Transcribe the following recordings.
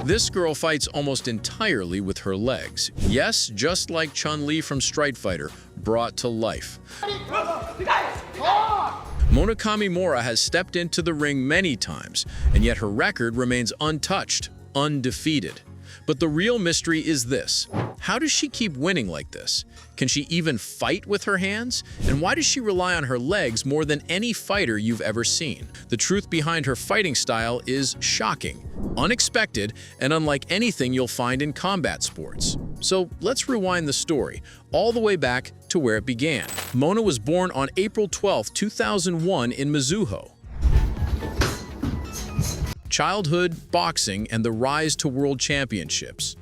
This girl fights almost entirely with her legs. Yes, just like Chun-Li from Street Fighter, brought to life. Mona Kimura has stepped into the ring many times, and yet her record remains untouched, undefeated. But the real mystery is this: how does she keep winning like this? Can she even fight with her hands? And why does she rely on her legs more than any fighter you've ever seen? The truth behind her fighting style is shocking, unexpected, and unlike anything you'll find in combat sports. So let's rewind the story, all the way back to where it began. Mona was born on April 12, 2001 in Mizuho. Childhood, boxing, and the rise to world championships.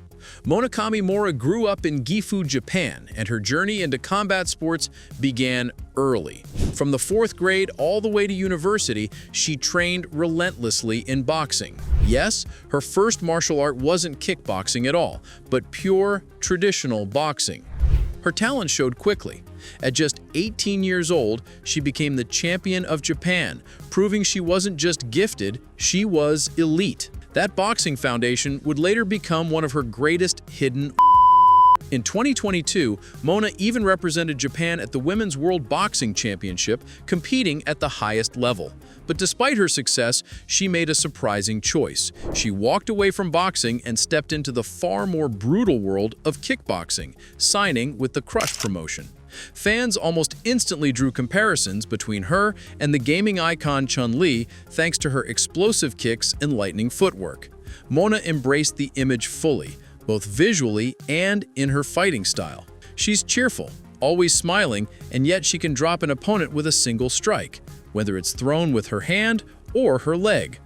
Mona Kimura grew up in Gifu, Japan, and her journey into combat sports began early. From the 4th grade all the way to university, she trained relentlessly in boxing. Yes, her first martial art wasn't kickboxing at all, but pure, traditional boxing. Her talent showed quickly. At just 18 years old, she became the champion of Japan, proving she wasn't just gifted, she was elite. That boxing foundation would later become one of her greatest hidden. In 2022, Mona even represented Japan at the Women's World Boxing Championship, competing at the highest level. But despite her success, she made a surprising choice. She walked away from boxing and stepped into the far more brutal world of kickboxing, signing with the Crush promotion. Fans almost instantly drew comparisons between her and the gaming icon Chun-Li thanks to her explosive kicks and lightning footwork. Mona embraced the image fully, both visually and in her fighting style. She's cheerful, always smiling, and yet she can drop an opponent with a single strike, whether it's thrown with her hand or her leg.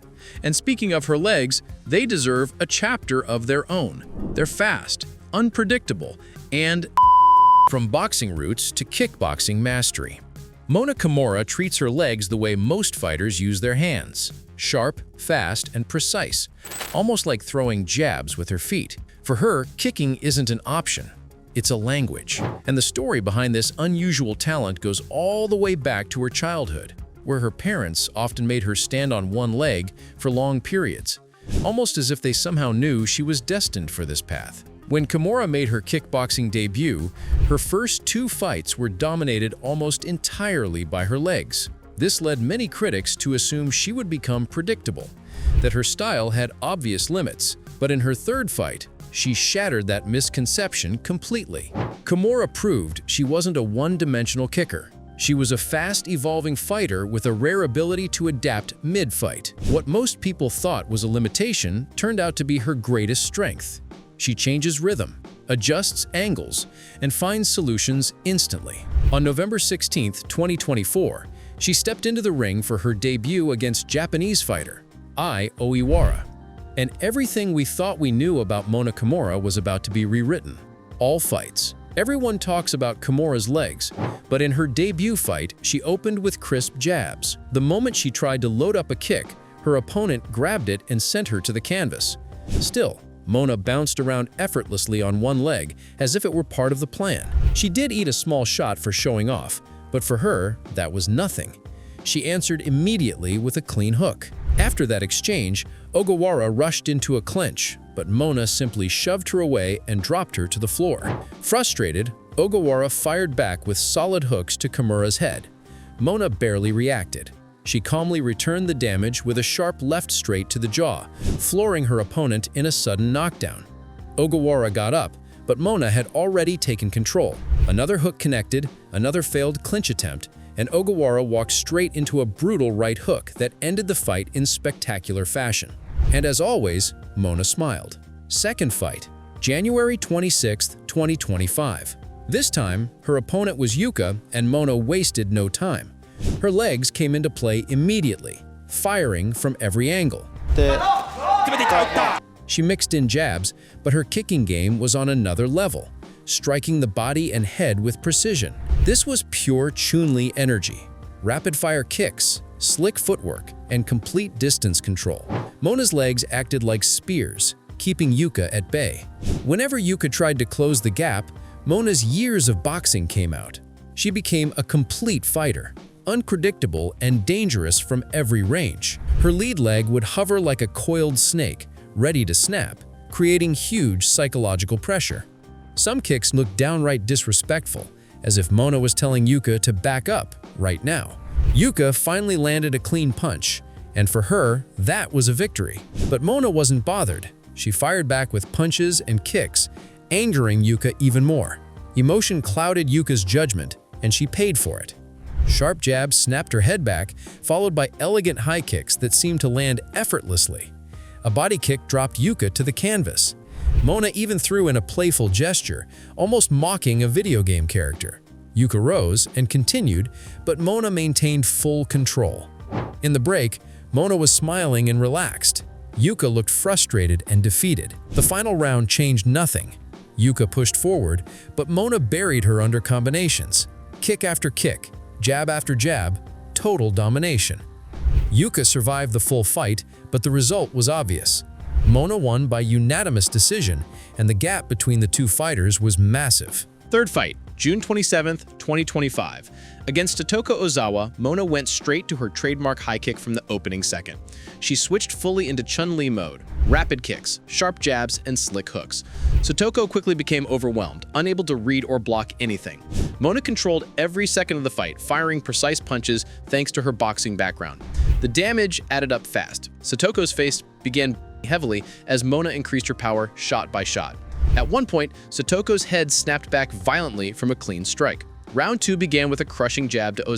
And speaking of her legs, they deserve a chapter of their own. They're fast, unpredictable, and from boxing roots to kickboxing mastery. Mona Kimura treats her legs the way most fighters use their hands: sharp, fast, and precise, almost like throwing jabs with her feet. For her, kicking isn't an option, it's a language. And the story behind this unusual talent goes all the way back to her childhood, where her parents often made her stand on one leg for long periods, almost as if they somehow knew she was destined for this path. When Kimura made her kickboxing debut, her first 2 fights were dominated almost entirely by her legs. This led many critics to assume she would become predictable, that her style had obvious limits. But in her 3rd fight, she shattered that misconception completely. Kimura proved she wasn't a one-dimensional kicker. She was a fast-evolving fighter with a rare ability to adapt mid-fight. What most people thought was a limitation turned out to be her greatest strength. She changes rhythm, adjusts angles, and finds solutions instantly. On November 16, 2024, she stepped into the ring for her debut against Japanese fighter Ai Oiwara. And everything we thought we knew about Mona Kimura was about to be rewritten. All fights. Everyone talks about Kimura's legs, but in her debut fight, she opened with crisp jabs. The moment she tried to load up a kick, her opponent grabbed it and sent her to the canvas. Still, Mona bounced around effortlessly on one leg as if it were part of the plan. She did eat a small shot for showing off, but for her, that was nothing. She answered immediately with a clean hook. After that exchange, Ogiwara rushed into a clinch, but Mona simply shoved her away and dropped her to the floor. Frustrated, Ogiwara fired back with solid hooks to Kimura's head. Mona barely reacted. She calmly returned the damage with a sharp left straight to the jaw, flooring her opponent in a sudden knockdown. Ogiwara got up, but Mona had already taken control. Another hook connected, another failed clinch attempt, and Ogiwara walked straight into a brutal right hook that ended the fight in spectacular fashion. And as always, Mona smiled. Second fight, January 26, 2025. This time, her opponent was Yuka, and Mona wasted no time. Her legs came into play immediately, firing from every angle. She mixed in jabs, but her kicking game was on another level, striking the body and head with precision. This was pure Chun-Li energy, rapid-fire kicks, slick footwork, and complete distance control. Mona's legs acted like spears, keeping Yuka at bay. Whenever Yuka tried to close the gap, Mona's years of boxing came out. She became a complete fighter, unpredictable and dangerous from every range. Her lead leg would hover like a coiled snake, ready to snap, creating huge psychological pressure. Some kicks looked downright disrespectful, as if Mona was telling Yuka to back up right now. Yuka finally landed a clean punch, and for her, that was a victory. But Mona wasn't bothered. She fired back with punches and kicks, angering Yuka even more. Emotion clouded Yuka's judgment, and she paid for it. Sharp jabs snapped her head back, followed by elegant high kicks that seemed to land effortlessly. A body kick dropped Yuka to the canvas. Mona even threw in a playful gesture, almost mocking a video game character. Yuka rose and continued, but Mona maintained full control. In the break, Mona was smiling and relaxed. Yuka looked frustrated and defeated. The final round changed nothing. Yuka pushed forward, but Mona buried her under combinations. Kick after kick, jab after jab, total domination. Yuka survived the full fight, but the result was obvious. Mona won by unanimous decision, and the gap between the two fighters was massive. Third fight, June 27, 2025. Against Totoko Ozawa, Mona went straight to her trademark high kick from the opening second. She switched fully into Chun-Li mode, rapid kicks, sharp jabs, and slick hooks. Totoko quickly became overwhelmed, unable to read or block anything. Mona controlled every second of the fight, firing precise punches thanks to her boxing background. The damage added up fast. Totoko's face began heavily as Mona increased her power shot by shot. At one point, Totoko's head snapped back violently from a clean strike. Round 2 began with a crushing jab to Ozawa.